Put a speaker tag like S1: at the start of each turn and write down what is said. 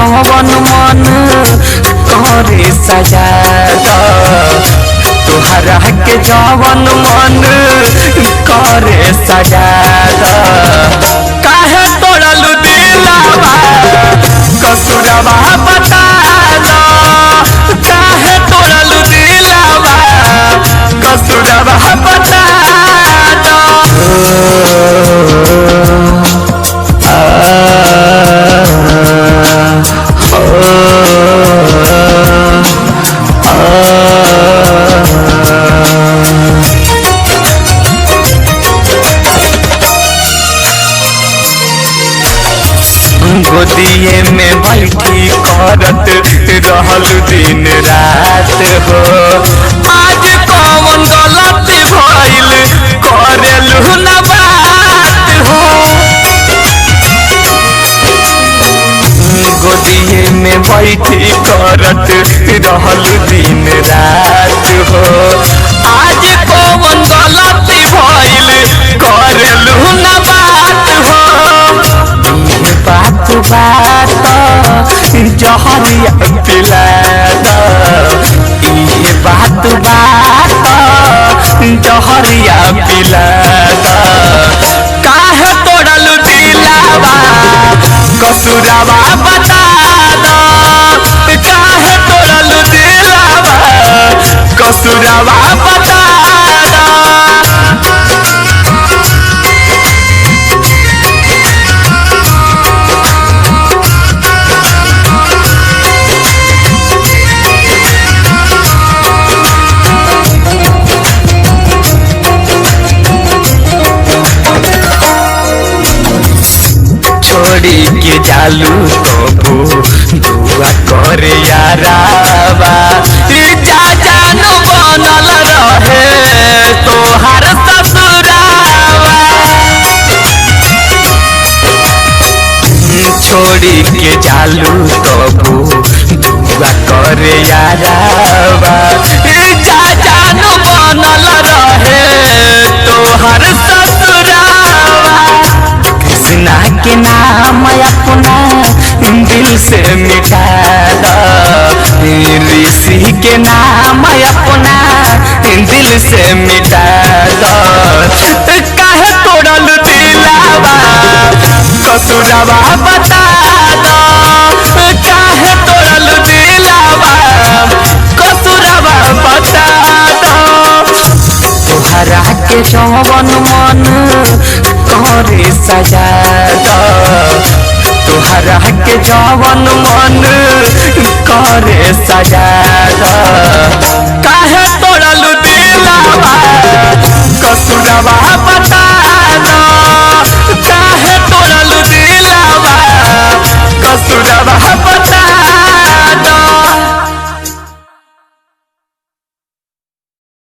S1: जवन मन करे सजा तोहरा के जवन मन करे सजा काहे तोड़ल दिलवा कसुरवा बता दो काहे तोड़ल दिलवा कसुरवा बता दो गोदिए में बैठी करत रहल दिन रात हो आज कौन गलती भइल करेलु न बात हो गोदिए में बैठी करत रहल दिन रात हो आज कौन गलती भइल करेलु न बात हो बात बात जहरिया पिला ये बात बात जहरिया पिला काहे तोड़ल दिलवा कसुरवा बता दो काहे तोड़ल दिलवा कसुरवा बता दो छोड़ी के जालू कबू दुआ करे यारावा जा जान बनल रहे तोहार ससुरावा छोड़ी के जालू कबू दुआ करे यारावा जा जान बनल रहे तोहार ससुरावा कृष्णा के नाम अपना दिल से मिटा दो ऋषि के नाम अपना दिल से मिटा दो काहे तोड़ल दिलवा कसुरवा बता दो काहे तोड़ल दिलवा कसुरवा बता दो तोहरा के जवन मन करे सजा तोहरा के जवन मन करे सजा काहे तोड़ल दिलवा कसुरवा